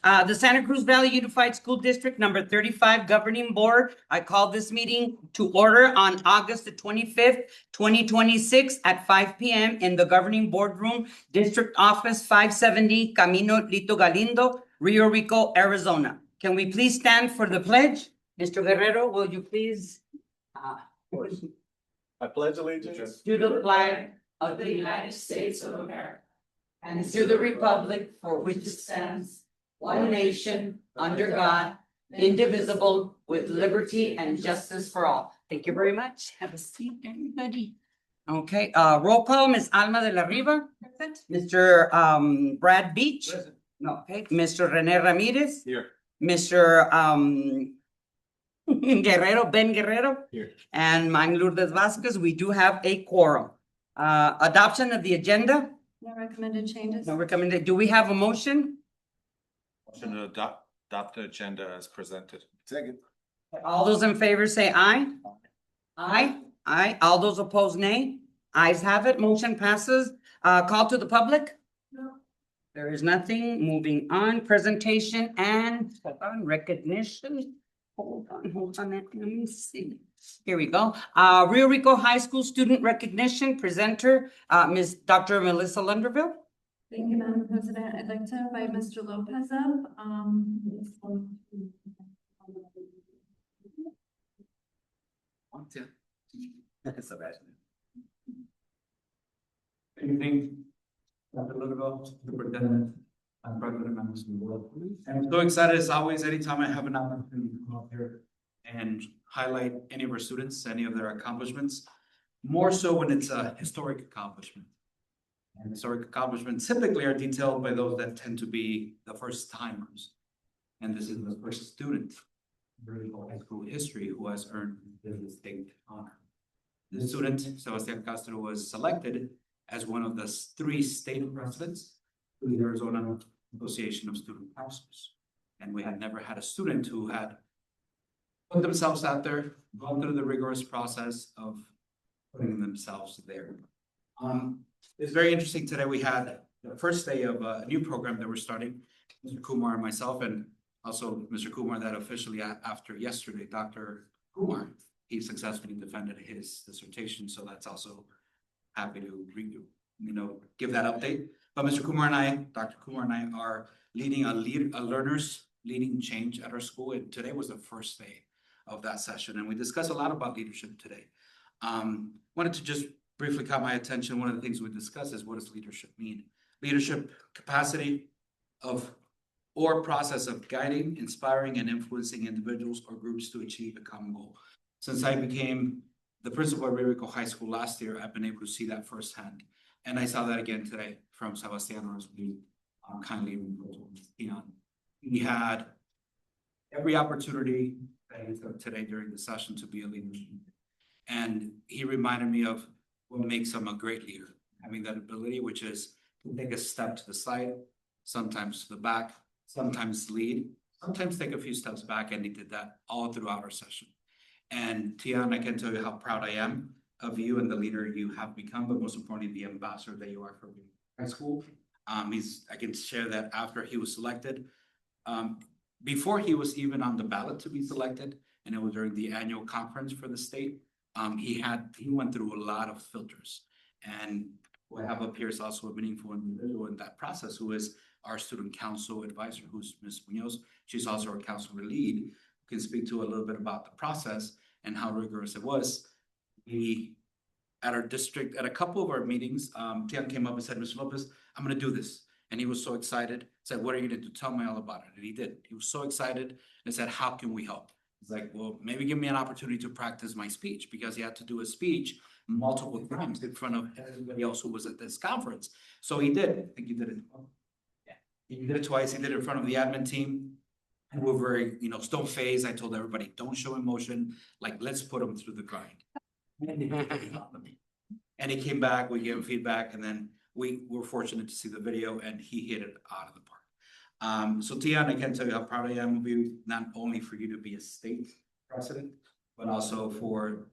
The Santa Cruz Valley Unified School District number 35 Governing Board. I call this meeting to order on August the 25th, 2026 at 5 p.m. in the Governing Boardroom, District Office 570 Camino Lito Galindo, Rio Rico, Arizona. Can we please stand for the pledge? Mr. Guerrero, will you please? I pledge allegiance To the flag of the United States of America and to the republic for which it stands, one nation, under God, indivisible, with liberty and justice for all. Thank you very much. Have a seat, everybody. Okay, roll call, Ms. Alma de la Riva. Present. Mr. Brad Beach. Present. No, okay, Mr. Rene Ramirez. Here. Mr. Guerrero, Ben Guerrero. Here. And mine Lourdes Vasquez. We do have a quorum. Adoption of the agenda. No recommended changes. No recommended. Do we have a motion? Motion to adopt the agenda as presented. Second. All those in favor say aye. Aye. Aye. All those opposed, nay. Ayes have it. Motion passes. Call to the public? No. There is nothing. Moving on. Presentation and hold on, recognition. Hold on. Let me see. Here we go. Rio Rico High School Student Recognition Presenter, Ms. Dr. Melissa Lunderville. Thank you, Madam President. I'd like to invite Mr. Lopez up. Good evening, Dr. Lunderville, Superintendent, and President members of the board. I'm so excited as always, anytime I have an opportunity to come up here and highlight any of our students, any of their accomplishments, more so when it's a historic accomplishment. And historic accomplishments typically are detailed by those that tend to be the first timers. And this is the first student in Rio Rico High School history who has earned this distinct honor. The student, Sebastian Castro, was selected as one of the 3 state presidents to the Arizona Association of Student Counselors. And we had never had a student who had put themselves out there, gone through the rigorous process of putting themselves there. It's very interesting today. We had the first day of a new program that we're starting, Mr. Kumar and myself, and also Mr. Kumar that officially after yesterday, Dr. Kumar, he successfully defended his dissertation. So that's also happy to give that update. But Mr. Kumar and I, Dr. Kumar and I are leading a learners leading change at our school. And today was the first day of that session. And we discussed a lot about leadership today. Wanted to just briefly caught my attention. One of the things we discussed is what does leadership mean? Leadership capacity of or process of guiding, inspiring, and influencing individuals or groups to achieve a common goal. Since I became the principal at Rio Rico High School last year, I've been able to see that firsthand. And I saw that again today from Sebastiano as we kindly Tian. He had every opportunity that he took today during the session to be a leader. And he reminded me of what makes him a great leader, having that ability, which is to take a step to the side, sometimes to the back, sometimes lead, sometimes take a few steps back, and he did that all throughout our session. And Tian, I can tell you how proud I am of you and the leader you have become, but most importantly, the ambassador that you are for high school. I can share that after he was selected, before he was even on the ballot to be selected, and it was during the annual conference for the state, he went through a lot of filters. And what I have up here is also a meaningful individual in that process, who is our student council advisor, who's Ms. Munoz. She's also our counselor lead, who can speak to a little bit about the process and how rigorous it was. We, at our district, at a couple of our meetings, Tian came up and said, Mr. Lopez, I'm gonna do this. And he was so excited, said, what are you gonna do? Tell me all about it. And he did. He was so excited and said, how can we help? He's like, well, maybe give me an opportunity to practice my speech, because he had to do a speech multiple times in front of everybody else who was at this conference. So he did. I think he did it. Yeah. He did it twice. He did it in front of the admin team. And we're very, stone faced. I told everybody, don't show emotion. Like, let's put him through the grind. And he came back, we gave him feedback, and then we were fortunate to see the video, and he hit it out of the park. So Tian, I can tell you how proud I am of you, not only for you to be a state president, but also for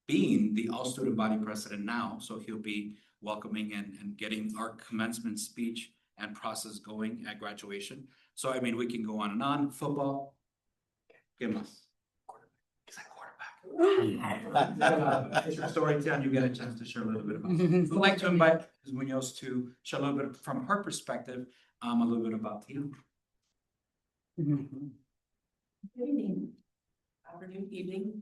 being the all-student body president now. So he'll be welcoming and getting our commencement speech and process going at graduation. So I mean, we can go on and on. Football. ¿Qué más? He's like quarterback. It's your story, Tian. You get a chance to share a little bit about it. I'd like to invite Ms. Munoz to share a little bit from her perspective, a little bit about Tia. Good evening. Afternoon, evening.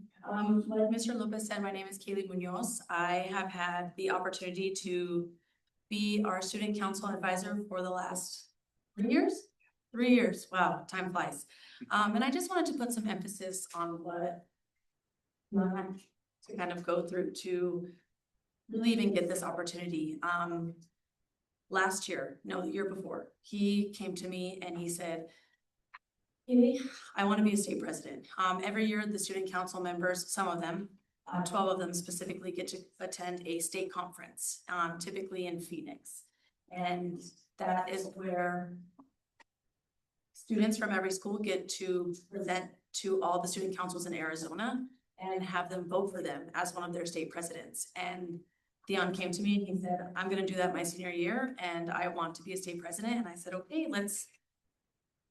Like Mr. Lopez said, my name is Kaylee Munoz. I have had the opportunity to be our student council advisor for the last 3 years. 3 years. Wow, time flies. And I just wanted to put some emphasis on what to kind of go through to really even get this opportunity. Last year, no, the year before, he came to me and he said, "Hey, I want to be a state president." Every year, the student council members, some of them, 12 of them specifically, get to attend a state conference, typically in Phoenix. And that is where students from every school get to present to all the student councils in Arizona and have them vote for them as one of their state presidents. And Theon came to me and he said, "I'm gonna do that my senior year and I want to be a state president." And I said, "Okay,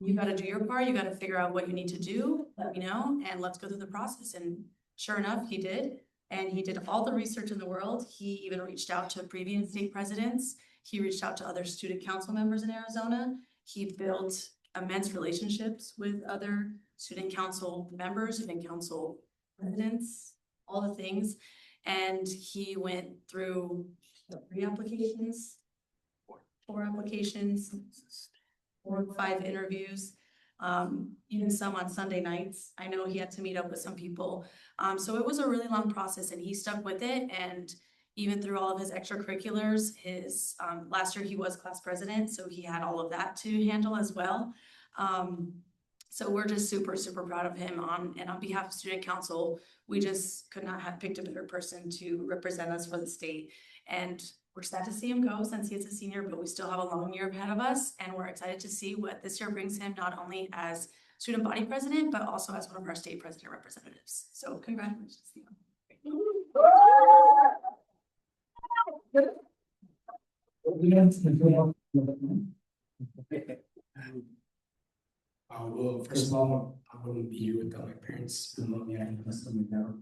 you gotta do your part, you gotta figure out what you need to do, let me know, and let's go through the process." And sure enough, he did. And he did all the research in the world. He even reached out to previous state presidents. He reached out to other student council members in Arizona. He built immense relationships with other student council members, student council presidents, all the things. And he went through 3 applications, 4 applications, 4 or 5 interviews, even some on Sunday nights. I know he had to meet up with some people. So it was a really long process and he stuck with it. And even through all of his extracurriculars, last year he was class president, so he had all of that to handle as well. So we're just super, super proud of him and on behalf of student council, we just could not have picked a better person to represent us for the state. And we're sad to see him go since he is a senior, but we still have a long year ahead of us. And we're excited to see what this year brings him, not only as student body president, but also as one of our state president representatives. So congratulations, Theon. Well, first of all, I wouldn't be here without my parents. I love me, I miss them now.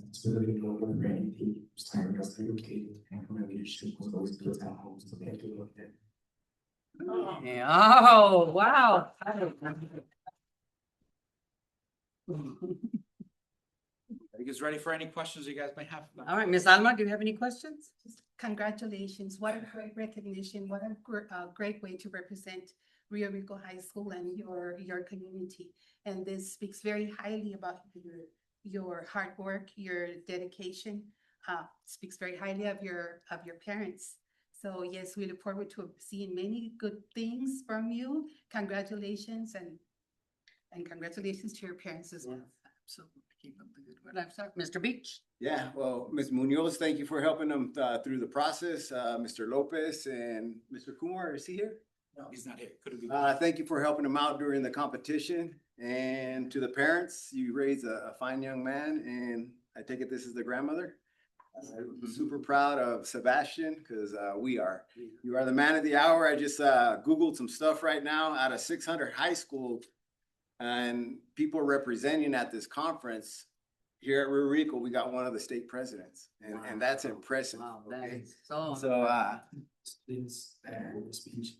It's really no one for anything. It's time because they're okay. And my leadership was always built at home, so thank you. Yeah, oh, wow. Are you guys ready for any questions you guys may have? All right, Ms. Alma, do you have any questions? Congratulations. What a great recognition. What a great way to represent Rio Rico High School and your community. And this speaks very highly about your hard work, your dedication, speaks very highly of your parents. So yes, we look forward to seeing many good things from you. Congratulations and congratulations to your parents as well. Absolutely. Keep up the good work. I'm sorry, Mr. Beach? Yeah, well, Ms. Munoz, thank you for helping them through the process. Mr. Lopez and Mr. Kumar, is he here? No, he's not here. Could it be? Thank you for helping them out during the competition. And to the parents, you raised a fine young man, and I take it this is the grandmother. I'm super proud of Sebastian because we are. You are the man of the hour. I just Googled some stuff right now out of 600 high school and people representing at this conference. Here at Rio Rico, we got one of the state presidents, and that's impressive. Wow, that Okay? is so. Students and speech.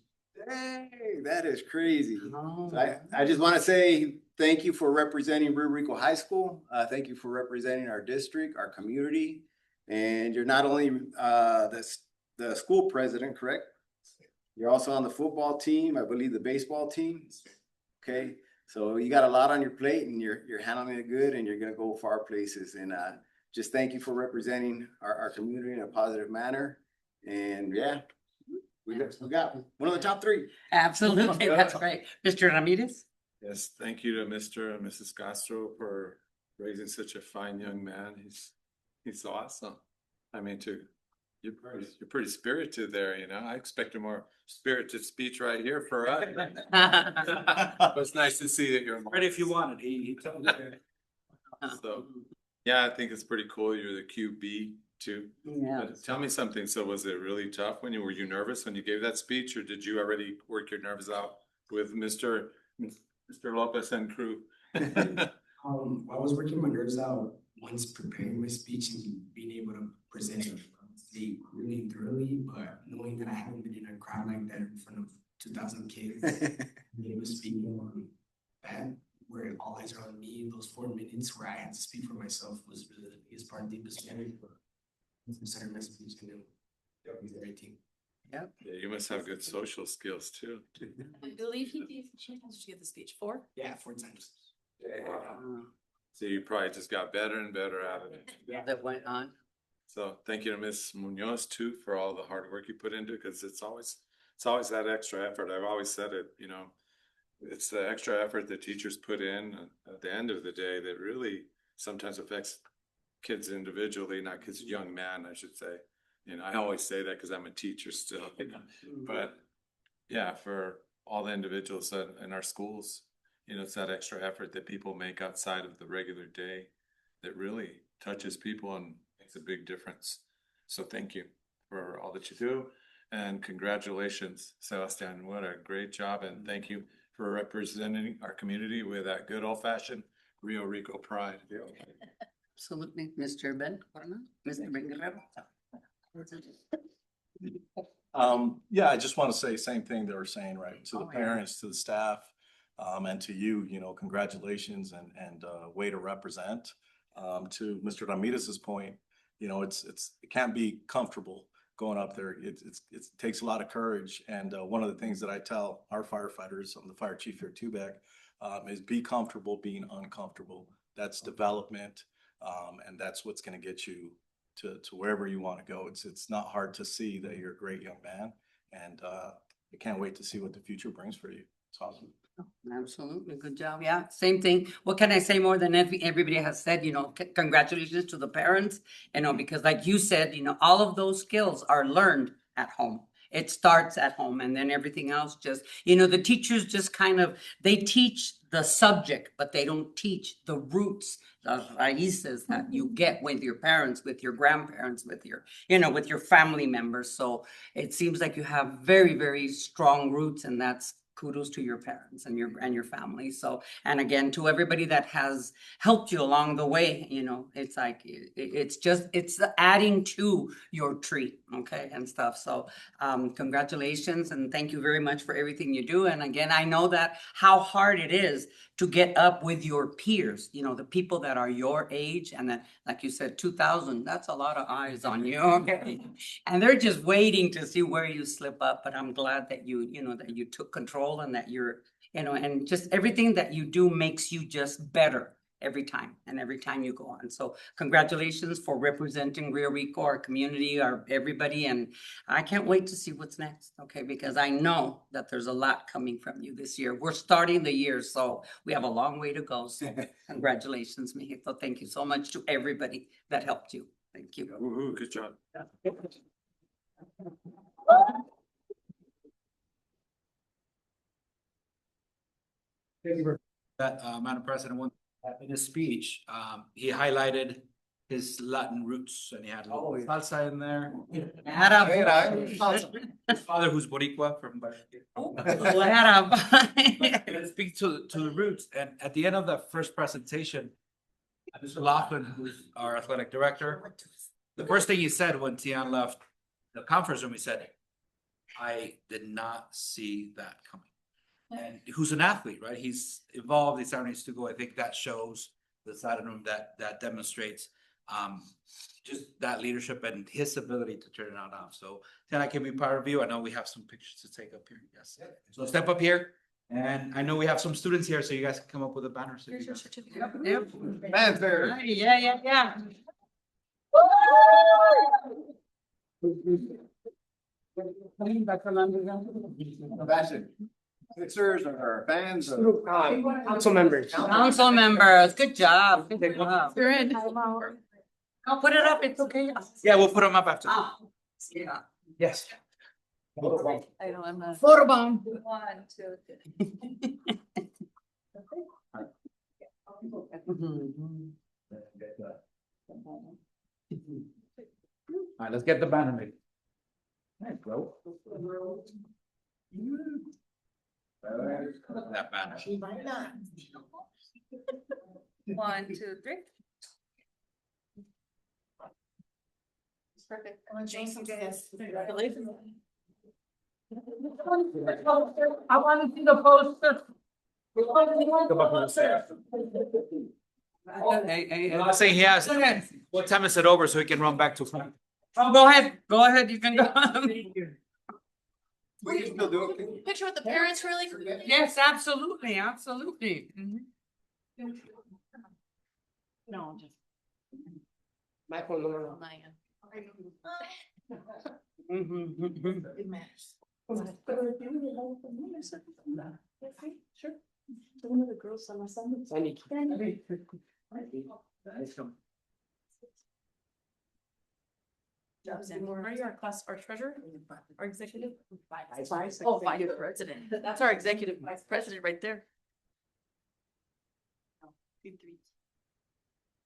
Hey, that is crazy. Oh. So I just want to say thank you for representing Rio Rico High School. Thank you for representing our district, our community. And you're not only the school president, correct? You're also on the football team, I believe the baseball team. Okay, so you got a lot on your plate and you're handling it good and you're gonna go far places. And just thank you for representing our community in a positive manner. And yeah, we got one of the top 3. Absolutely, that's great. Mr. Ramirez? Yes, thank you to Mr. and Mrs. Castro for raising such a fine young man. He's awesome. I mean, you're pretty spirited there, you know. I expect a more spirited speech right here for us. But it's nice to see that you're Ready if you wanted. He told me. So, yeah, I think it's pretty cool. You're the QB too. Yeah. But tell me something, so was it really tough when were you nervous when you gave that speech, or did you already work your nerves out with Mr. Lopez and crew? I was working my nerves out once preparing my speech and being able to present it really thoroughly, but knowing that I haven't been in a crowd like that in front of 2,000 kids, being able to speak on that, where all eyes are on me, those 4 minutes where I had to speak for myself was really the biggest part, deepest challenge, but considering my speech and then everything. Yeah, you must have good social skills too. I believe he gave, she has to give the speech 4. Yeah, 4 times. So you probably just got better and better at it. That went on. So thank you to Ms. Munoz too for all the hard work you put into it, because it's always that extra effort. I've always said it, you know, it's the extra effort that teachers put in at the end of the day that really sometimes affects kids individually, not kids, young man, I should say. You know, I always say that because I'm a teacher still, you know, but yeah, for all the individuals in our schools, you know, it's that extra effort that people make outside of the regular day that really touches people and makes a big difference. So thank you for all that you do, and congratulations, Sebastian. What a great job, and thank you for representing our community with that good old fashioned Rio Rico pride. Absolutely, Mr. Ben, Mr. Ben Guerrero. Yeah, I just want to say same thing they were saying, right? To the Oh, yeah. parents, to the staff, and to you, you know, congratulations and way to represent. To Mr. Ramirez's point, you know, it can't be comfortable going up there. It takes a lot of courage. And one of the things that I tell our firefighters, I'm the fire chief here at Tubac, is be comfortable being uncomfortable. That's development, and that's what's going to get you to wherever you want to go. It's not hard to see that you're a great young man, and I can't wait to see what the future brings for you. It's awesome. Absolutely, good job. Yeah, same thing. What can I say more than everybody has said? You know, congratulations to the parents, you know, because like you said, you know, all of those skills are learned at home. It starts at home, and then everything else just, you know, the teachers just kind of, they teach the subject, but they don't teach the roots, the raíces that you get with your parents, with your grandparents, with your, you know, with your family members. So it seems like you have very, very strong roots, and that's kudos to your parents and your family. So, and again, to everybody that has helped you along the way, you know, it's like, it's adding to your tree, okay, and stuff. So, congratulations, and thank you very much for everything you do. And again, I know that how hard it is to get up with your peers, you know, the people that are your age, and then, like you said, 2,000, that's a lot of eyes on you, okay? And they're just waiting to see where you slip up, but I'm glad that you know, that you took control, and that you're, you know, and just everything that you do makes you just better every time you go on. So congratulations for representing Rio Rico, our community, our everybody, and I can't wait to see what's next, okay? Because I know that there's a lot coming from you this year. We're starting the year, so we have a long way to go. So congratulations, mijito. Thank you so much to everybody that helped you. Thank you. Woo-hoo, good job. Thank you. That, Madam President, in his speech, he highlighted his Latin roots, and he had a little salsa in there. His father, who's Boricua from It speaks to the roots, and at the end of the first presentation, Mr. Laughlin, who's our athletic director, the first thing he said when Tian left the conference room, he said, "I did not see that coming." And who's an athlete, right? He's involved, he's starting to go. I think that shows the side of him that demonstrates just that leadership and his ability to turn it off. So then I can be proud of you. I know we have some pictures to take up here. Yes. So step up here. And I know we have some students here, so you guys can come up with a banner. So Here's you your guys- certificate. Yep. Man's there. Yeah. Sebastian, Sixers or fans or? Council members. Council members, good job. Good job. You're in. I'll put it up, it's okay. Yeah, we'll put them up after. Ah, yeah. Yes. I know, I'm not. Photobomb. 1, 2, 3. All right, let's get the banner made. Nice, bro. That banner. 1, 2, 3. Perfect. Jason, congratulations. I wanna see the poster. I'm saying he has, what time is it over so he can run back to front? Oh, go ahead, you can go. We can still do it. Picture with the parents really? Yes, absolutely, absolutely. No, just. My phone number. It matters. Sure. One of the girls on my son. I need. Are you our class, our treasurer, our executive? Oh, vice president. That's our executive vice president right there.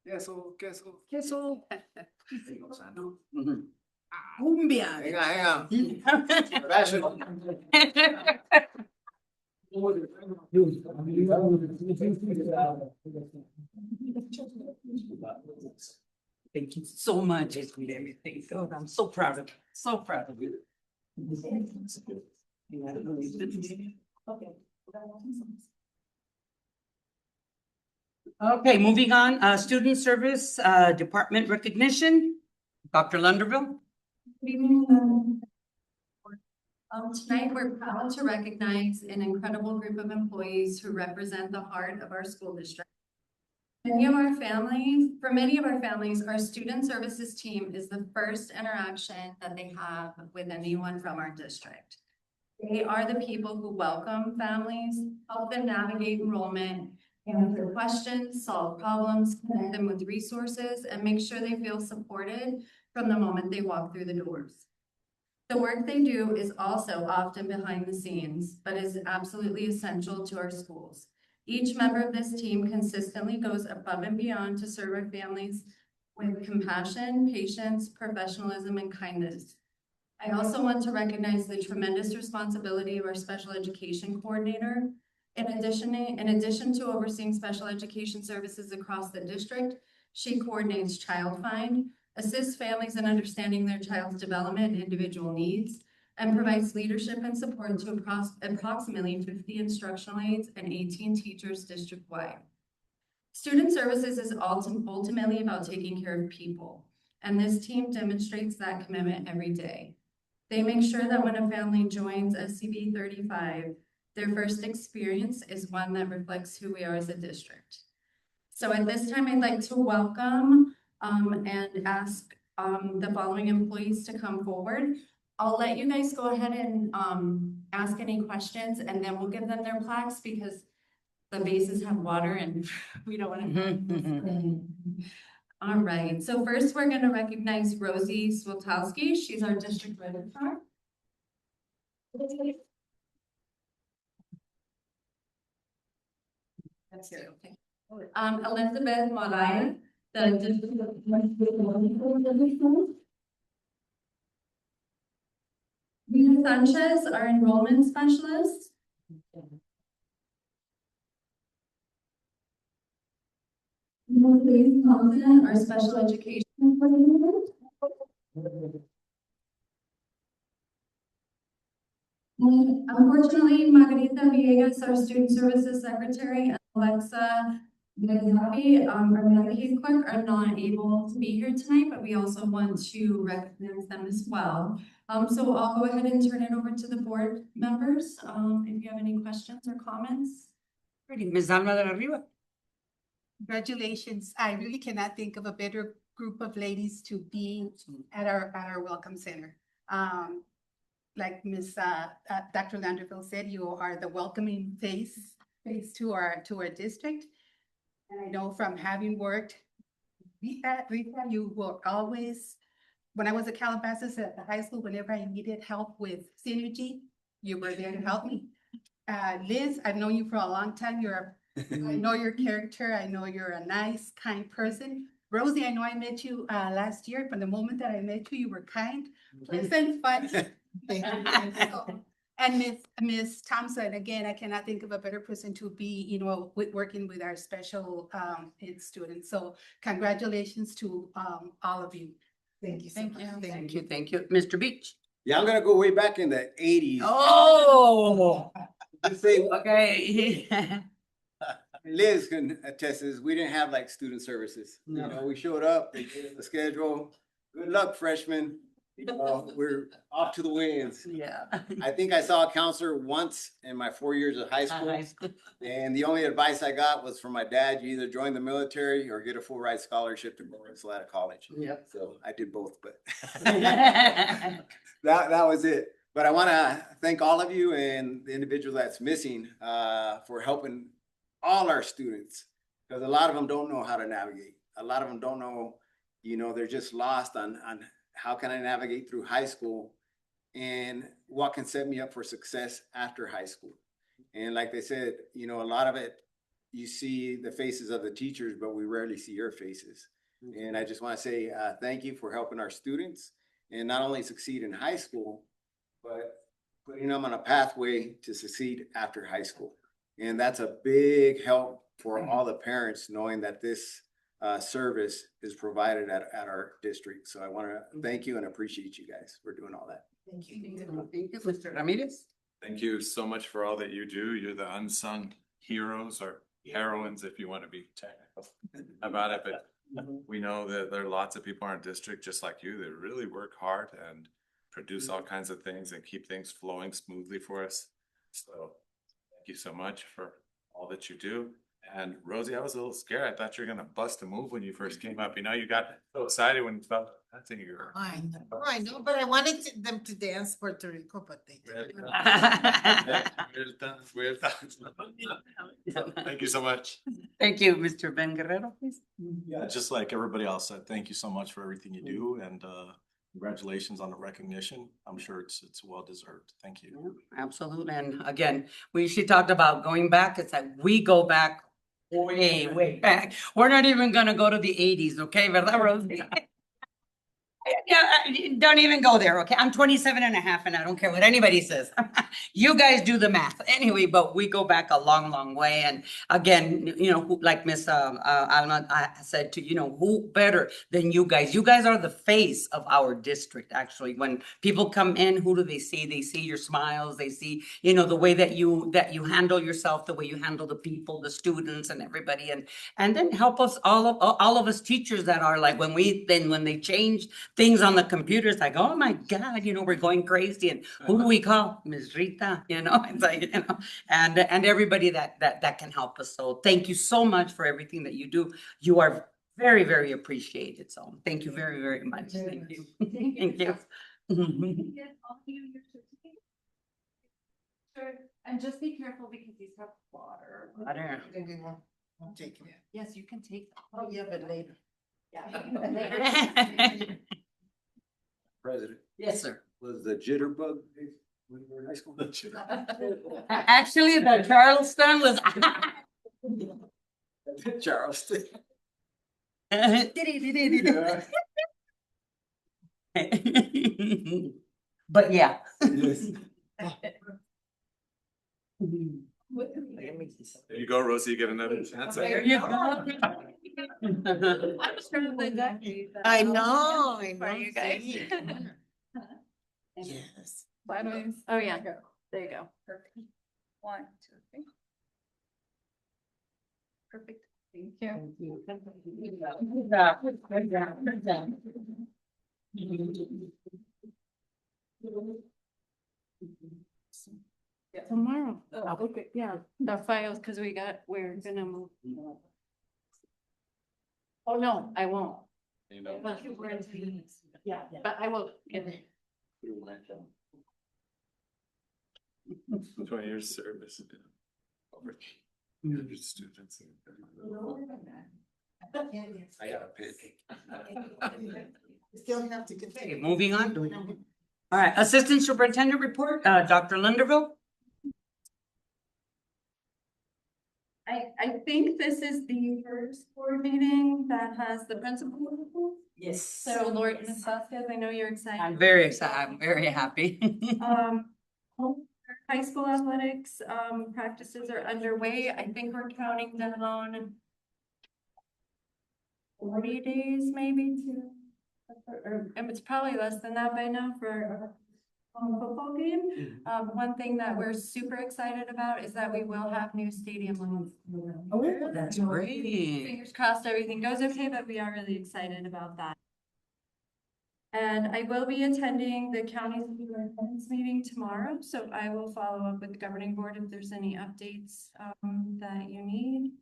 Queso. Cumbia. Hang on. Fashion. Thank you so much. Everything. Oh, I'm so proud of you. So proud of you. Okay, moving on, student service, department recognition. Dr. Lunderville. Tonight, we're proud to recognize an incredible group of employees who represent the heart of our school district. For many of our families, our student services team is the first interaction that they have with anyone from our district. They are the people who welcome families, help them navigate enrollment, answer questions, solve problems, connect them with resources, and make sure they feel supported from the moment they walk through the doors. The work they do is also often behind the scenes, but is absolutely essential to our schools. Each member of this team consistently goes above and beyond to serve our families with compassion, patience, professionalism, and kindness. I also want to recognize the tremendous responsibility of our special education coordinator. In addition to overseeing special education services across the district, she coordinates Child Find, assists families in understanding their child's development and individual needs, and provides leadership and support to approximately 50 instructional aides and 18 teachers district-wide. Student services is ultimately about taking care of people, and this team demonstrates that commitment every day. They make sure that when a family joins SCB 35, their first experience is one that reflects who we are as a district. So at this time, I'd like to welcome and ask the following employees to come forward. I'll let you guys go ahead and ask any questions, and then we'll give them their plaques because the bases have water and we don't want to. All right, so first we're going to recognize Rosie Swiltowski. She's our district registrar. That's good, okay. Elizabeth Moray, the district. Rita Sanchez, our enrollment specialist. Louise Thompson, our special education coordinator. And unfortunately, Margarita Villegas, our student services secretary, and Alexa Negapi, our Medicaid clerk, are not able to be here tonight, but we also want to recognize them as well. So I'll go ahead and turn it over to the board members, if you have any questions or comments. Ready, Ms. Alma de la Riva. Congratulations. I really cannot think of a better group of ladies to be at our welcome center. Like Dr. Landerville said, you are the welcoming face to our district. And I know from having worked, Rita, you will always, when I was at Calabasas at the high school, whenever I needed help with synergy, you were there to help me. Liz, I've known you for a long time. I know your character. I know you're a nice, kind person. Rosie, I know I met you last year. From the moment that I met you, you were kind, pleasant, fun. So, and Miss Thompson, again, I cannot think of a better person to be, working with our special ed students. So congratulations to all of you. Thank you. Thank you. Thank you, thank you. Mr. Beach? Yeah, I'm gonna go way back in the eighties. Oh, Say, okay. Liz can attest to this, we didn't have like student services. You No. know, we showed up, they gave us the schedule. Good luck, freshmen. We're off to the winds. Yeah. I think I saw a counselor once in my 4 years of high school. High school. And the only advice I got was from my dad, you either join the military or get a full ride scholarship to Salata College. Yep. So I did both, but that was it. But I want to thank all of you and the individual that's missing for helping all our students, because a lot of them don't know how to navigate. A lot of them don't know, they're just lost on how can I navigate through high school and what can set me up for success after high school. And like they said, a lot of it, you see the faces of the teachers, but we rarely see your faces. And I just want to say thank you for helping our students and not only succeed in high school, but putting them on a pathway to succeed after high school. And that's a big help for all the parents, knowing that this service is provided at our district. So I want to thank you and appreciate you guys for doing all that. Thank you. Thank you, Mr. Ramirez. Thank you so much for all that you do. You're the unsung heroes or heroines, if you want to be technical about it, but we know that there are lots of people in our district just like you that really work hard and produce all kinds of things and keep things flowing smoothly for us. So thank you so much for all that you do. And Rosie, I was a little scared. I thought you were gonna bust a move when you first came up. You got so excited when you felt that's in your. I know, but I wanted them to dance Puerto Rico, but they didn't. We're done. Thank you so much. Thank you, Mr. Ben Guerrero, please. Yeah, just like everybody else said, thank you so much for everything you do and congratulations on the recognition. I'm sure it's well deserved. Thank you. Absolutely. And again, she talked about going back. It's like we go back way back. We're not even gonna go to the 80s, okay? ¿Verdad, Rosie? Yeah, don't even go there, okay? I'm 27 and a half and I don't care what anybody says. You guys do the math. Anyway, but we go back a long way. And again, like Miss Alma said to, who better than you guys? You guys are the face of our district, actually. When people come in, who do they see? They see your smiles. They see, the way that you handle yourself, the way you handle the people, the students and everybody. And then help us, all of us teachers that are like, when they change things on the computer, it's like, oh my God, we're going crazy. And who do we call? Ms. Rita, it's like, and everybody that can help us. So thank you so much for everything that you do. You are very, very appreciated. So thank you very, very much. Thank you. Thank you. Sure, and just be careful because these have water. Water. I'm taking it. Yes, you can take. Oh, yeah, but later. Yeah. President, Yes, sir. was the jitterbug when you were in high school? Actually, the Charleston was. Charleston. But yeah. Yes. There you go, Rosie, you get another chance. There you go. I know. For you guys. Yes. Oh, yeah, there you go. Perfect. 1, 2, 3. Perfect. Thank you. Tomorrow. Okay, yeah, the files, because we're gonna move. Oh, no, I won't. But yeah, but I will get it. 20 years service. Over 100 students. I got a pick. Still have to Okay, continue. moving on. All right, Assistant Superintendent Report, Dr. Linderville. I think this is the first board meeting that has the principal. Yes. So Lord Ms. Vasquez, I know you're excited. I'm very excited. I'm very happy. High school athletics, practices are underway. I think we're counting down 40 days maybe or it's probably less than that by now for a football game. One thing that we're super excited about is that we will have new stadium lines. Oh, that's great. Fingers crossed everything goes okay, but we are really excited about that. And I will be attending the county superintendent's meeting tomorrow, so I will follow up with the governing board if there's any updates that you need.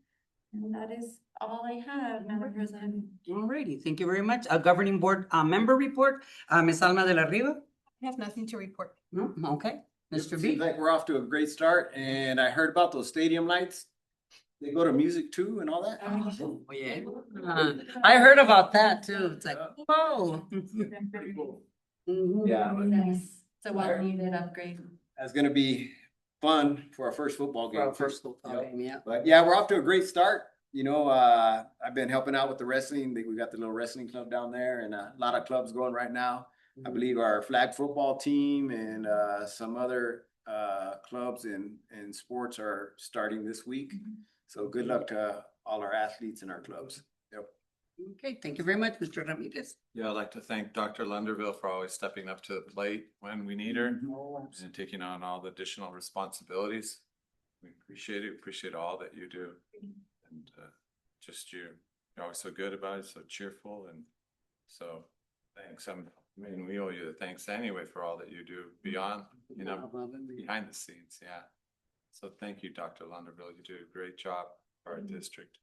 And that is all I have, Madam President. Alrighty, thank you very much. A governing board, member report, Ms. Alma de la Riva? I have nothing to report. No, okay. Mr. Seems B? like we're off to a great start, and I heard about those stadium lights. They go to music too and all that? Oh, yeah. I heard about that too. It's like, whoa. Mhm. Yeah. Nice. It's a well needed upgrade. That's gonna be fun for our first football For our game. first football Yep. game, yeah. But yeah, we're off to a great start. You know, I've been helping out with the wrestling. We got the little wrestling club down there and a lot of clubs going right now. I believe our flag football team and some other clubs in sports are starting this week. So good luck to all our athletes and our clubs. Yep. Okay, thank you very much, Mr. Ramirez. Yeah, I'd like to thank Dr. Lunderville for always stepping up to the plate when we need her and taking on all the additional responsibilities. We appreciate all that you do. And just you're always so good about it, so cheerful, and so thanks. I mean, we owe you the thanks anyway for all that you do beyond, you know, behind the scenes, yeah. So thank you, Dr. Lunderville. You do a great job for our district.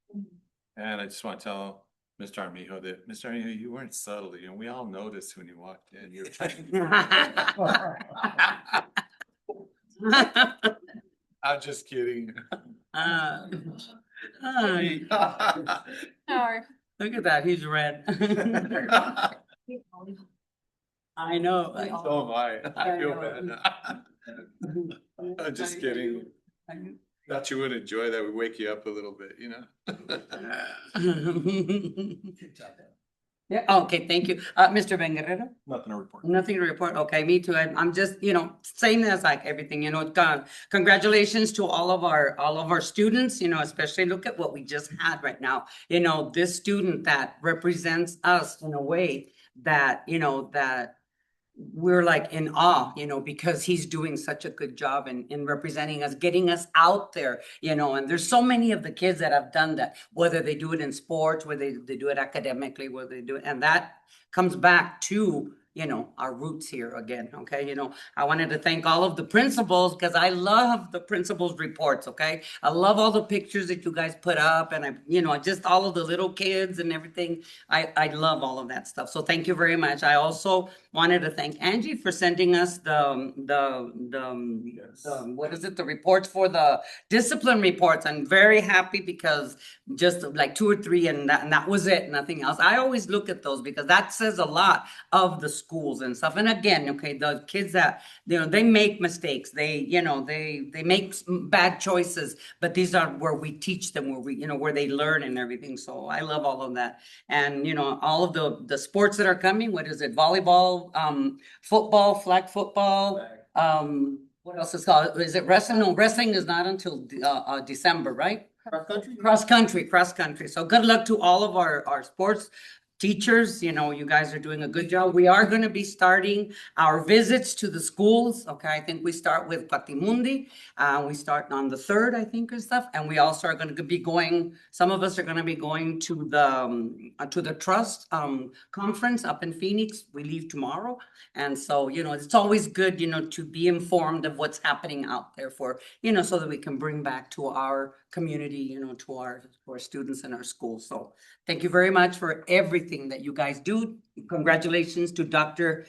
And I just want to tell Mr. Armijo that, Mr. Armijo, you weren't subtle. You know, we all noticed when you walked in. You were I'm just kidding. Look at that, he's red. I know. So am I. I feel bad. I'm just kidding. Thought you would enjoy that. We wake you up a little bit, you know? Yeah, okay, thank you. Mr. Ben Guerrero? Nothing to report. Nothing to report. Okay, me too. I'm just, saying this like everything, congratulations to all of our students, especially look at what we just had right now. This student that represents us in a way that, that we're like in awe, because he's doing such a good job in representing us, getting us out there, and there's so many of the kids that have done that, whether they do it in sports, whether they do it academically, whether they do it, and that comes back to, our roots here again, okay? I wanted to thank all of the principals because I love the principals' reports, okay? I love all the pictures that you guys put up and just all of the little kids and everything. I love all of that stuff. So thank you very much. I also wanted to thank Angie for sending us the reports for the discipline reports. I'm very happy because just like 2 or 3 and that was it, nothing else. I always look at those because that says a lot of the schools and stuff. And again, okay, the kids that, they make mistakes, they make bad choices, but these are where we teach them, where they learn and everything. So I love all of that. And, all of the sports that are coming, what is it? Volleyball, football, flag football, what else is called? Is it wrestling? No, wrestling is not until December, right? Cross country. So good luck to all of our sports teachers. You guys are doing a good job. We are going to be starting our visits to the schools. Okay, I think we start with Patimundi. We start on the 3rd, I think, or stuff. And we also are going to be going, some of us are going to be going to the trust conference up in Phoenix. We leave tomorrow. And so, it's always good, to be informed of what's happening out there for, so that we can bring back to our community, to our students in our schools. So thank you very much for everything that you guys do. Congratulations to Dr.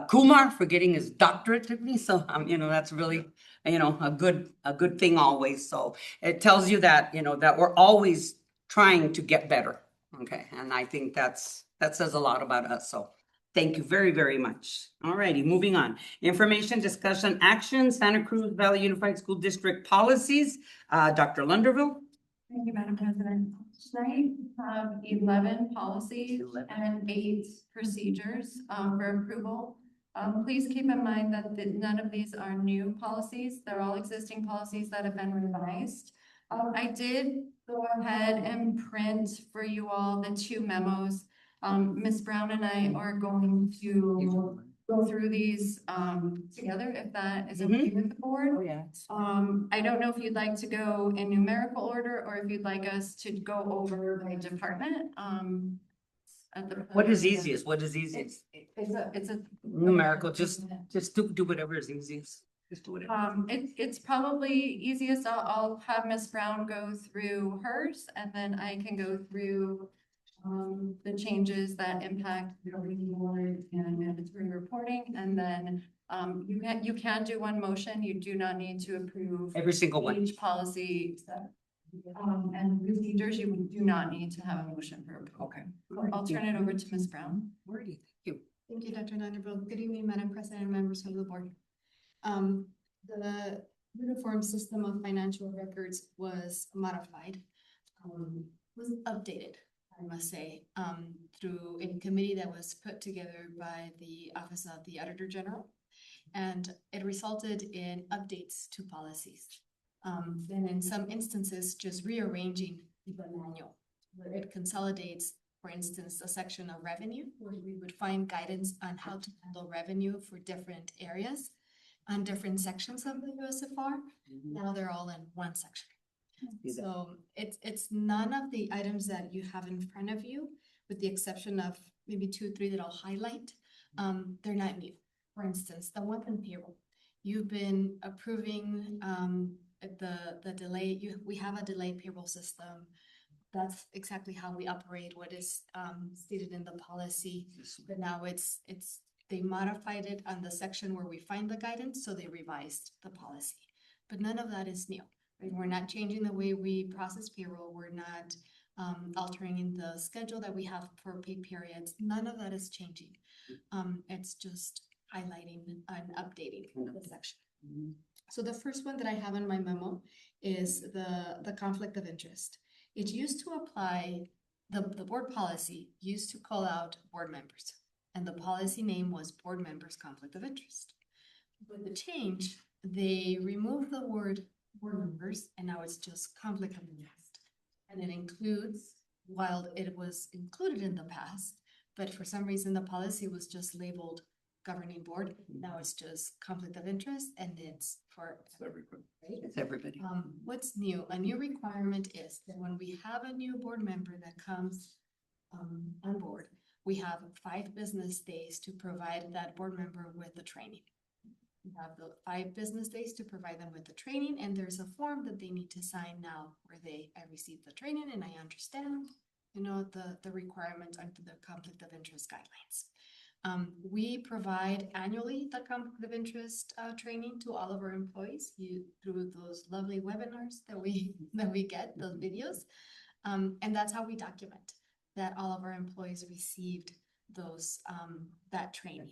Kumar for getting his doctorate degree. So, that's really, a good thing always. So it tells you that, that we're always trying to get better. Okay. And I think that says a lot about us. So thank you very, very much. All righty, moving on. Information, discussion, action, Santa Cruz Valley Unified School District policies. Dr. Lunderville. Thank you, Madam President. Tonight, we have 11 policies 11. and 8 procedures for approval. Please keep in mind that none of these are new policies. They're all existing policies that have been revised. I did go ahead and print for you all the 2 memos. Ms. Brown and I are going to go through these together, if that is okay with the board. Oh, yeah. I don't know if you'd like to go in numerical order or if you'd like us to go over by department, What is easiest? What is easiest? It's a. Numerical, just do whatever is easiest. Just do whatever. It's probably easiest, I'll have Ms. Brown go through hers and then I can go through the changes that impact the governing board and mandatory reporting, and then you can do one motion, you do not need to approve Every single one. each policy. And procedures, you do not need to have a motion for approval. Okay. I'll turn it over to Ms. Brown. Thank you. Thank you, Dr. Vanderbilt. Good evening, Madam President and members of the board. The uniform system of financial records was modified, was updated, I must say, through a committee that was put together by the Office of the Auditor General. And it resulted in updates to policies. And in some instances, just rearranging the manual, where it consolidates, for instance, a section of revenue, where we would find guidance on how to handle revenue for different areas on different sections of the USFR. Now they're all in one section. So it's none of the items that you have in front of you, with the exception of maybe 2 or 3 that I'll highlight. They're not new. For instance, the one in payroll. You've been approving the delay. We have a delayed payroll system. That's exactly how we operate, what is stated in the policy. But now they modified it on the section where we find the guidance, so they revised the policy. But none of that is new. Right? We're not changing the way we process payroll. We're not altering the schedule that we have for pay periods. None of that is changing. It's just highlighting and updating the section. So the first one that I have in my memo is the conflict of interest. It used to apply, the board policy used to call out board members, and the policy name was board members conflict of interest. With the change, they removed the word board members, and now it's just conflict of interest. And it includes, while it was included in the past, but for some reason the policy was just labeled governing board. Now it's just conflict of interest, and it's for everybody. Right? It's everybody. What's new? A new requirement is that when we have a new board member that comes on board, we have 5 business days to provide that board member with the training. We have the 5 business days to provide them with the training, and there's a form that they need to sign now where I received the training and I understand, the requirements under the conflict of interest guidelines. We provide annually the conflict of interest training to all of our employees through those lovely webinars that we get, those videos. And that's how we document that all of our employees received that training.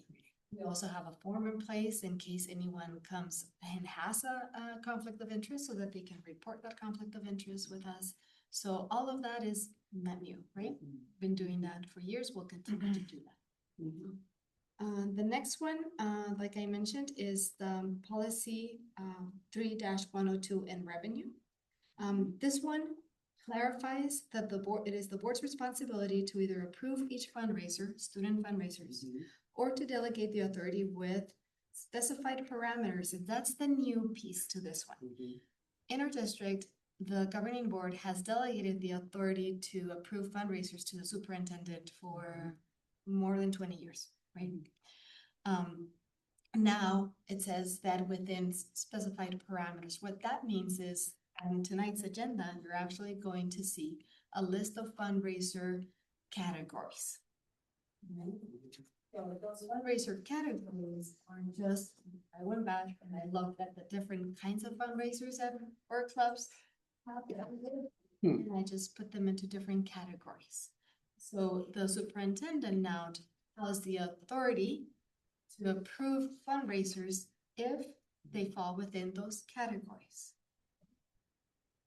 We also have a form in place in case anyone comes and has a conflict of interest, so that they can report that conflict of interest with us. So all of that is not new, right? Been doing that for years. We'll continue to do that. The next one, like I mentioned, is the policy 3-102 in revenue. This one clarifies that it is the board's responsibility to either approve each fundraiser, student fundraisers, or to delegate the authority with specified parameters. And that's the new piece to this one. In our district, the governing board has delegated the authority to approve fundraisers to the superintendent for more than 20 years, right? Now it says that within specified parameters. What that means is, on tonight's agenda, you're actually going to see a list of fundraiser categories. Right? So those fundraiser categories are just, I went back and I looked at the different kinds of fundraisers that our clubs have, and I just put them into different categories. So the superintendent now has the authority to approve fundraisers if they fall within those categories.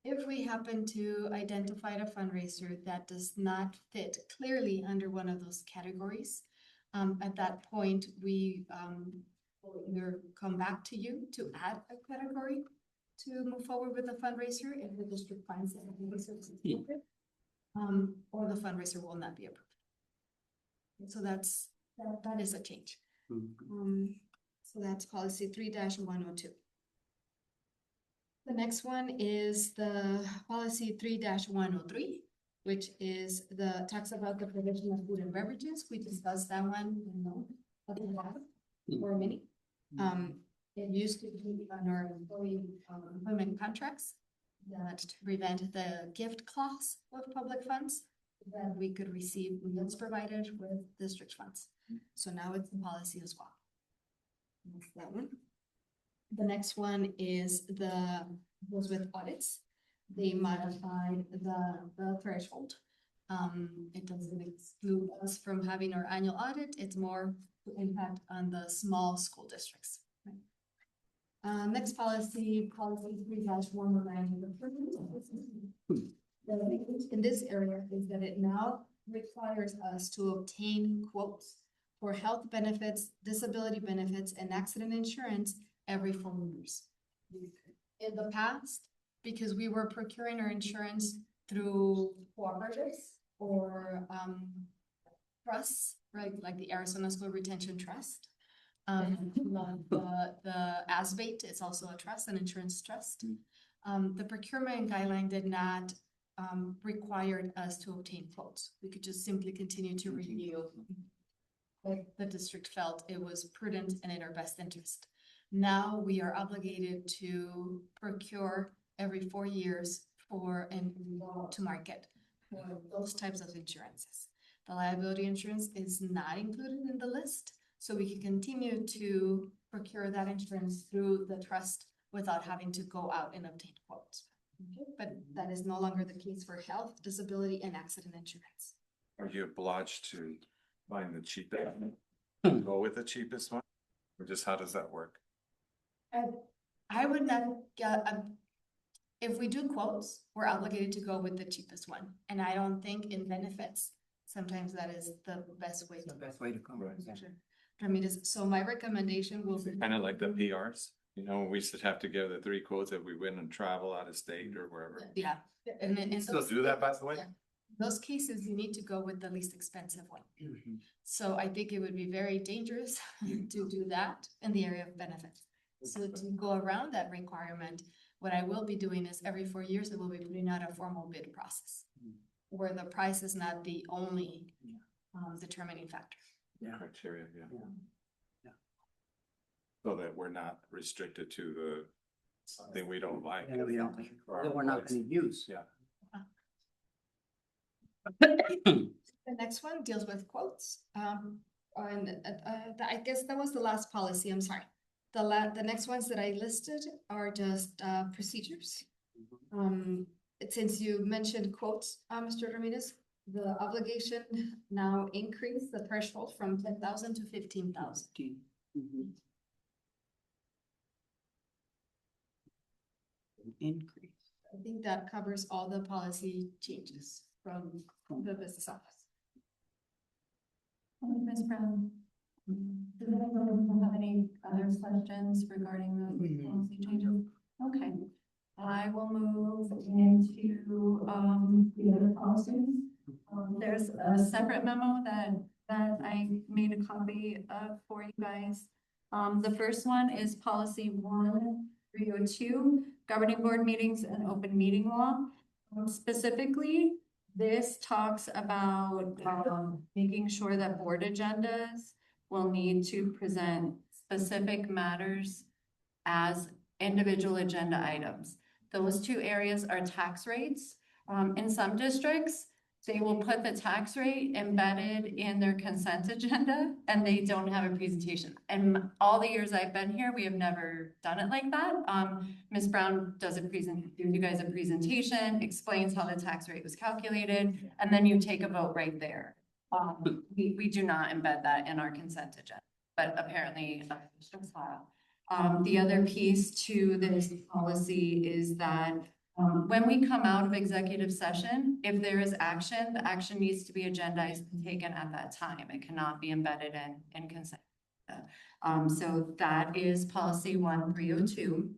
If we happen to identify a fundraiser that does not fit clearly under one of those categories, at that point, we will either come back to you to add a category to move forward with the fundraiser if the district finds that the fundraiser is appropriate, or the fundraiser will not be approved. So that is a change. So that's policy 3-102. The next one is the policy 3-103, which is the talks about the provision of food and beverages. We discussed that one or many. It used to be on our employment contracts that to prevent the gift clause of public funds, that we could receive meals provided with district funds. So now it's in policy as well. That's that one. The next one is was with audits. They modified the threshold. It doesn't exclude us from having our annual audit. It's more impact on the small school districts. Next policy 3-109. In this area is that it now requires us to obtain quotes for health benefits, disability benefits, and accident insurance every 4 years. In the past, because we were procuring our insurance through cooperatives or trusts, right, like the Arizona School Retention Trust. The ASBATE is also a trust, an insurance trust. The procurement guideline did not require us to obtain quotes. We could just simply continue to review. Like the district felt it was prudent and in our best interest. Now we are obligated to procure every 4 years and go to market for those types of insurances. The liability insurance is not included in the list, so we can continue to procure that insurance through the trust without having to go out and obtain quotes. Okay, but that is no longer the case for health, disability, and accident insurance. Are you obliged to find the cheapest, go with the cheapest one? Or just how does that work? I would not, if we do quotes, we're obligated to go with the cheapest one. And I don't think in benefits, sometimes that is the best way. The best way to come. Right. Ramirez, so my recommendation will be. Kind of like the PRs, you know, we used to have to give the 3 quotes if we went and travel out of state or wherever. Yeah. And then in Still those- do that, by the way? Yeah. Those cases, you need to go with the least expensive one. So I think it would be very dangerous to do that in the area of benefits. So to go around that requirement, what I will be doing is every 4 years, I will be putting out a formal bid process where the price is not the only determining factor. Criteria, yeah. So that we're not restricted to the something we don't like. And we don't, Or that we're not price. gonna use. Yeah. The next one deals with quotes. I guess that was the last policy, I'm sorry. The next ones that I listed are just procedures. Since you mentioned quotes, Mr. Ramirez, the obligation now increased the threshold from 10,000 to 15,000. Increase. I think that covers all the policy changes from the business office. Ms. Brown, does anyone have any other questions regarding the policy changes? Okay, I will move into the other policies. There's a separate memo that I made a copy of for you guys. The first one is policy 1302, governing board meetings and open meeting law. Specifically, this talks about making sure that board agendas will need to present specific matters as individual agenda items. Those 2 areas are tax rates. In some districts, they will put the tax rate embedded in their consent agenda and they don't have a presentation. And all the years I've been here, we have never done it like that. Ms. Brown does gives you guys a presentation, explains how the tax rate was calculated, and then you take a vote right there. We do not embed that in our consent agenda, but apparently districts file. The other piece to this policy is that When we come out of executive session, if there is action, the action needs to be agendized and taken at that time. It cannot be embedded in consent. So that is policy 1302.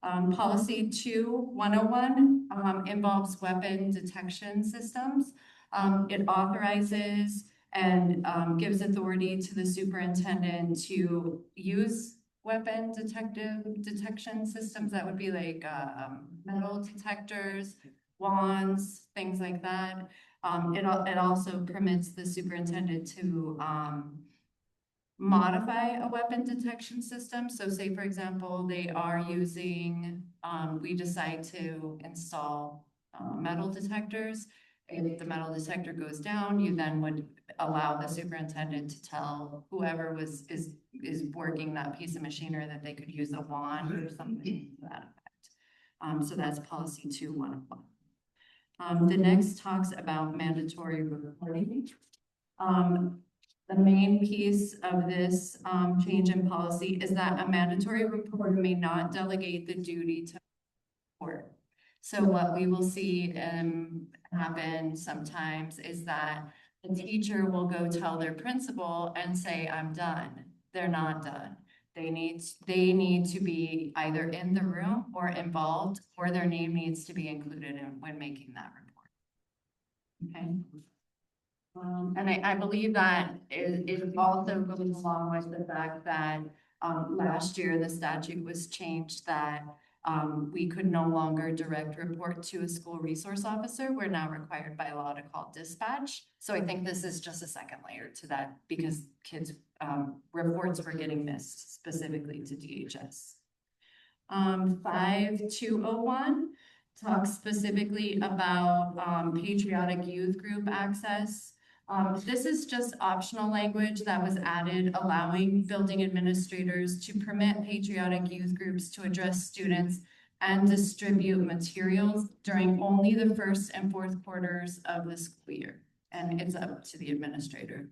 Policy 2101 involves weapon detection systems. It authorizes and gives authority to the superintendent to use weapon detection systems. That would be like metal detectors, wands, things like that. It also permits the superintendent to modify a weapon detection system. So say, for example, they are using, we decide to install metal detectors. If the metal detector goes down, you then would allow the superintendent to tell whoever is working that piece of machinery that they could use a wand or something to that effect. So that's policy 2101. The next talks about mandatory reporting. The main piece of this change in policy is that a mandatory reporter may not delegate the duty to report. So what we will see happen sometimes is that the teacher will go tell their principal and say, I'm done. They're not done. They need to be either in the room or involved, or their name needs to be included when making that report. Okay. And I believe that it also goes along with the fact that last year the statute was changed that we could no longer direct report to a school resource officer. We're now required by law to call dispatch. So I think this is just a second layer to that because kids' reports were getting missed specifically to DHS. 5201 talks specifically about patriotic youth group access. This is just optional language that was added, allowing building administrators to permit patriotic youth groups to address students and distribute materials during only the first and fourth quarters of the school year. And it's up to the administrator.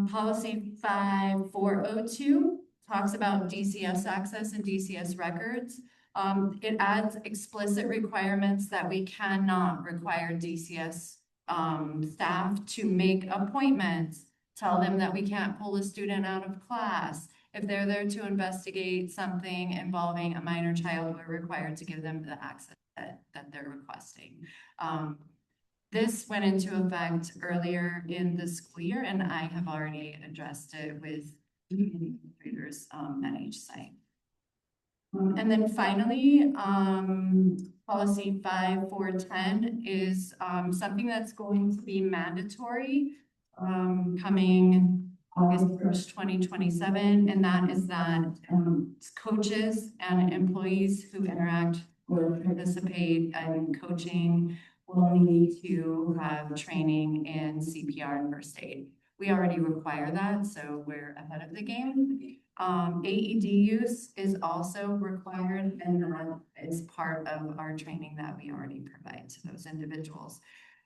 Policy 5402 talks about DCS access and DCS records. It adds explicit requirements that we cannot require DCS staff to make appointments, tell them that we can't pull a student out of class. If they're there to investigate something involving a minor child, we're required to give them the access that they're requesting. This went into effect earlier in the school year, and I have already addressed it with administrators at each site. And then finally, policy 5410 is something that's going to be mandatory coming August 1st, 2027. And that is that coaches and employees who interact or participate in coaching will need to have training in CPR and first aid. We already require that, so we're ahead of the game. AED use is also required, and that is part of our training that we already provide to those individuals.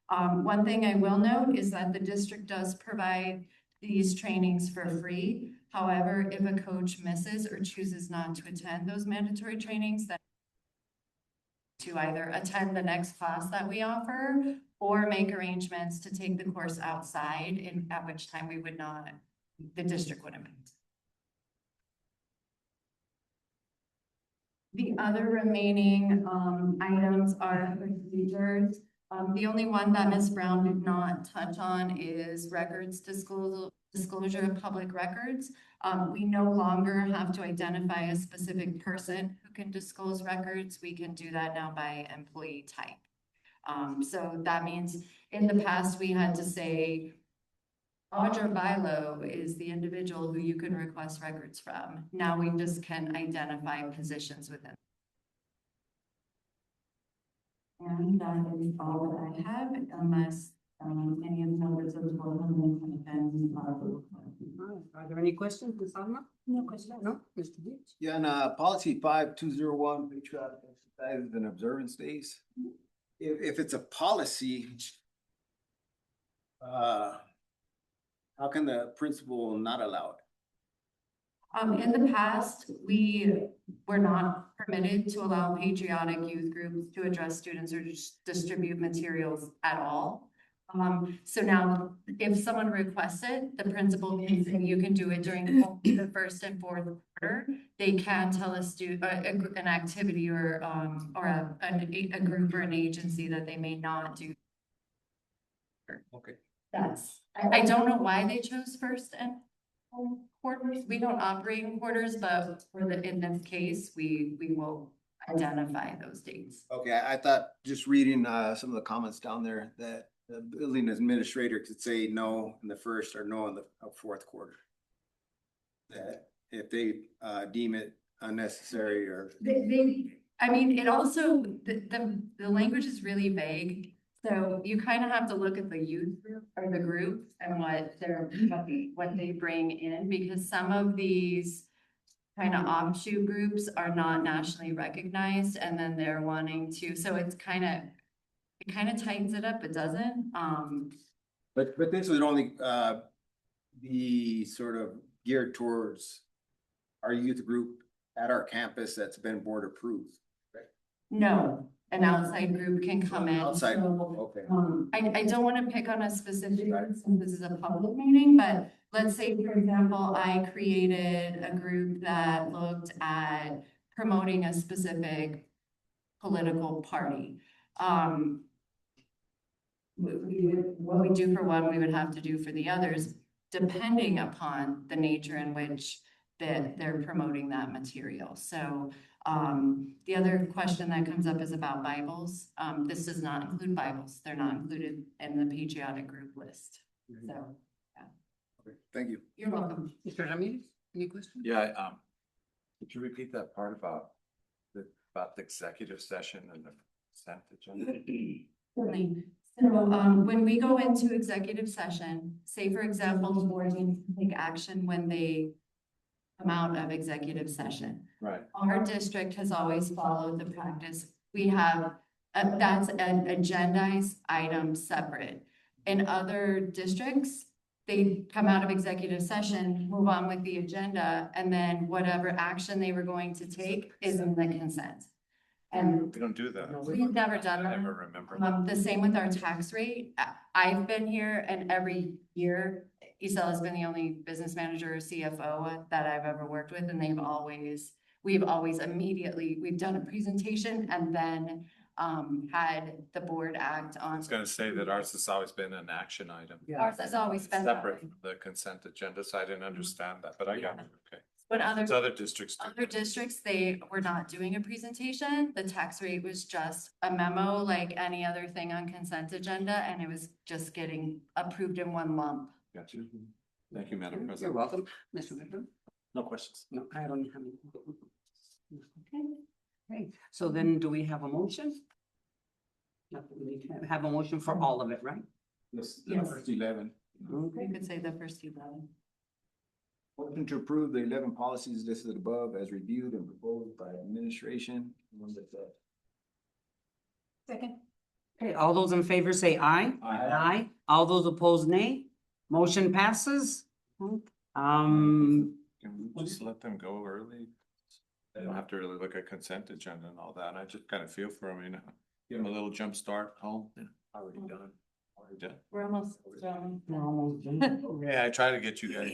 One thing I will note is that the district does provide these trainings for free. However, if a coach misses or chooses not to attend those mandatory trainings, then to either attend the next class that we offer or make arrangements to take the course outside, at which time we would not, the district wouldn't pay. The other remaining items are procedures. The only one that Ms. Brown did not touch on is records disclosure of public records. We no longer have to identify a specific person who can disclose records. We can do that now by employee type. So that means in the past we had to say, Audra Bilo is the individual who you can request records from. Now we just can identify positions within. And that is all that I have, unless any of the members of the board have any questions. Are there any questions, Ms. Alma? No question. No, Mr. Beach? Yeah, and policy 5201, patriotic exercises and observance days. If it's a policy, how can the principal not allow it? In the past, we were not permitted to allow patriotic youth groups to address students or distribute materials at all. So now if someone requests it, the principal can say you can do it during the first and fourth quarter. They can tell a student, an activity or a group or an agency that they may not do. Okay. I don't know why they chose first and fourth quarters. We don't operate in quarters, but in this case, we will identify those dates. Okay, I thought just reading some of the comments down there that the building administrator could say no in the first or no in the fourth quarter. That if they deem it unnecessary or. I mean, it also, the language is really vague. So you kind of have to look at the youth group or the group and what they bring in, because some of these kind of offshoot groups are not nationally recognized, and then they're wanting to, so it kind of tightens it up, it doesn't, But this would only be sort of geared towards our youth group at our campus that's been board approved. no, an outside group can come in. Outside, So, okay. I don't want to pick on a specific, since this is a public meeting, but let's say, for example, I created a group that looked at promoting a specific political party. What we do for one, we would have to do for the others, depending upon the nature in which they're promoting that material. So the other question that comes up is about Bibles. This does not include Bibles. They're not included in the patriotic group list. So Okay, thank you. you're welcome. Mr. Ramirez, any questions? Yeah, could you repeat that part about the executive session and the consent agenda? Certainly. So, when we go into executive session, say for example, the board needs to take action when they come out of executive session. Right. Our district has always followed the practice. We have, that's an agendized item separate. In other districts, they come out of executive session, move on with the agenda, and then whatever action they were going to take is in the consent. And We don't do that. we've never done I that. never remember. The same with our tax rate. I've been here and every year, Isel has been the only business manager or CFO that I've ever worked with, and we've always immediately, we've done a presentation and then had the board act I on. was gonna say that ours has always been an action item. Ours has always been that Separate way. from the consent agenda, so I didn't understand that, but I got it, okay. But It's other districts. do. other districts, they were not doing a presentation. The tax rate was just a memo like any other thing on consent agenda, and it was just getting approved in one lump. Got you. Thank you, Madam You're President. welcome, Mr. Whitmer. No questions. No, I don't have any. Okay, okay, so then do we have a motion? No, we have a motion for all of it, right? Yes. Yes. First 11. You could say the first 11. Motion to approve the 11 policies listed above as reviewed and proposed by administration. Second. Okay, all those in favor say aye. Aye. All those opposed, nay. Motion passes. Can we just let them go early? They don't have to really look at consent agenda and all that. I just kind of feel for them, you know, give them a little jump start home. Already done. Already done. We're almost done. We're almost done. Yeah, I try to get you guys.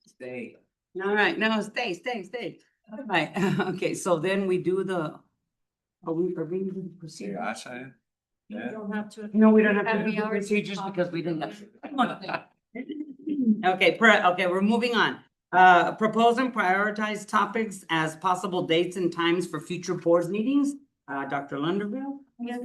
Stay. All right, no, stay. All right, okay, so then we do the. Are we doing the procedure? Gosh, You yeah. don't have to. No, we don't have Have to we do the already procedures talked? because we didn't. Okay, okay, we're moving on. Propose and prioritize topics as possible dates and times for future board meetings. Dr. Lunderville? Yes,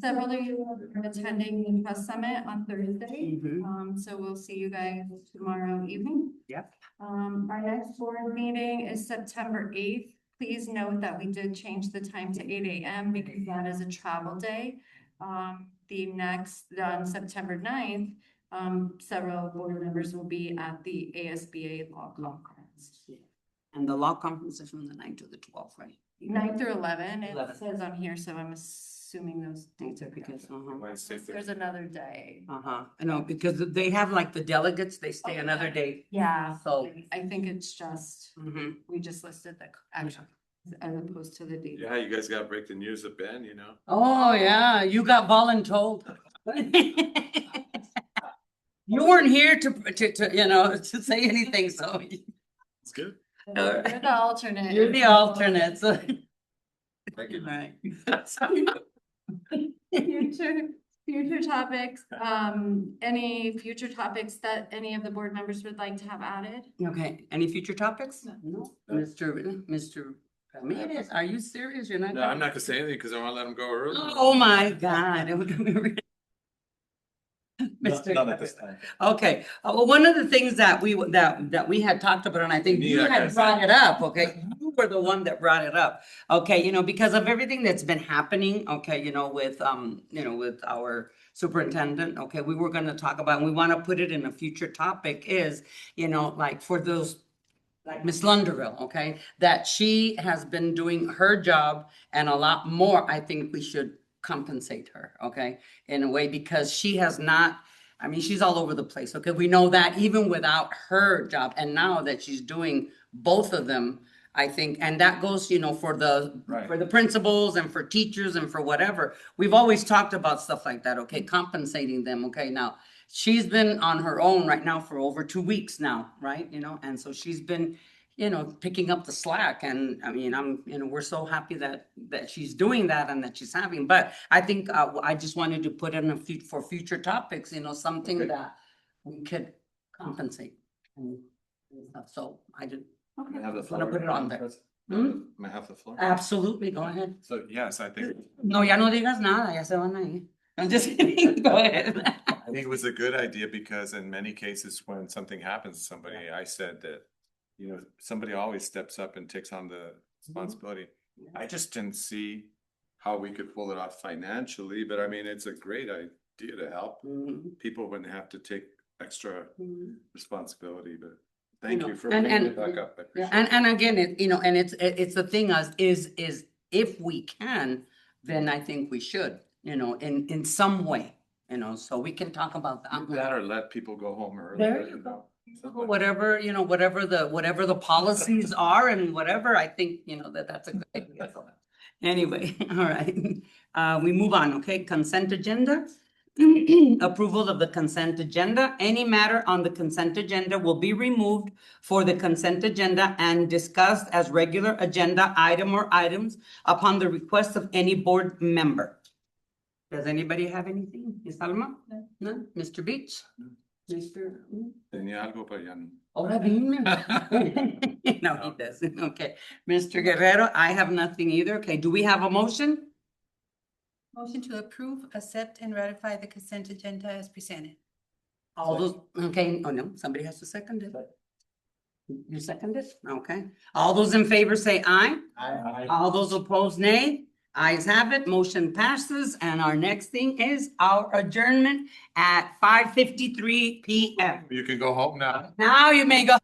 several of you are attending the press summit on Thursday. Mhm. So we'll see you guys tomorrow evening. Yep. Our next board meeting is September 8th. Please note that we did change the time to 8 a.m. because that is a travel day. The next, on September 9th, several board members will be at the ASBA Law Conference. And the law conference is from the 9th to the 12th, right? 9th through 11, it 11. says on here, so I'm assuming those dates are Because, because Wednesday, there's another day. I know, because they have like the delegates, they stay another day. Yeah. So. I think it's just, Mhm. we just listed the action as opposed to the date. Yeah, you guys gotta break the news of Ben, you know? Oh, yeah, you got voluntold. You weren't here to say anything, so. It's good. You're the alternate. You're the alternate, so. Thank you. Right. Future topics, any future topics that any of the board members would like to have added? Okay, any future topics? No. Mr. Ramirez, are you serious? You're not? No, I'm not gonna say anything because I wanna let him go early. Oh, my God. Mr. None at this time. Okay, well, one of the things that we had talked about, and I think you Yeah, had guys. brought it up, okay? You were the one that brought it up, okay, because of everything that's been happening, okay, with our superintendent, okay, we were gonna talk about, and we wanna put it in a future topic is, like for those like Miss Lunderville, okay, that she has been doing her job and a lot more, I think we should compensate her, okay, in a way, because she has not, she's all over the place, okay, we know that even without her job, and now that she's doing both of them, I think, and that goes, for the Right. principals and for teachers and for whatever, we've always talked about stuff like that, okay, compensating them, okay, now, she's been on her own right now for over 2 weeks now, right, and so she's been, picking up the slack, and we're so happy that she's doing that and that she's having, but I think I just wanted to put in for future topics, something Okay. that we could compensate. And stuff. So I did, May I have the just wanna floor? put it on there. Madam President? May I have the floor? Absolutely, go ahead. So, yes, I think, No, ya no digas nada, ya se van a ir. I'm just kidding, go ahead. I think it was a good idea because in many cases, when something happens to somebody, I said that, somebody always steps up and takes on the responsibility. I just didn't see how we could pull it off financially, but it's a great idea to help Mhm, people when they have to take extra mhm. responsibility, but thank know, you for and- bringing and- it back up. I Yeah, appreciate it. and again, it's the thing is if we can, then I think we should, in some way, so we can talk about Either that or let people go home early. There you go. Whatever, whatever the policies are and whatever, I think, that's a good idea. So, anyway, all right, we move on, okay, consent agenda. Approval of the consent agenda. Any matter on the consent agenda will be removed for the consent agenda and discussed as regular agenda item or items upon the request of any board member. Does anybody have anything? Ms. Alma? No? Mr. Beach? Mr. Tenía algo, pero ya no. Ahora dime. No, he doesn't. Okay. Mr. Guerrero, I have nothing either. Okay, do we have a motion? Motion to approve, accept, and ratify the consent agenda as presented. All those, okay, oh no, somebody has to second it. You second it? Okay. All those in favor say aye. Aye. All those opposed, nay. Ayes have it, motion passes, and our next thing is our adjournment at 5:53 PM. You can go home now. Now you may go.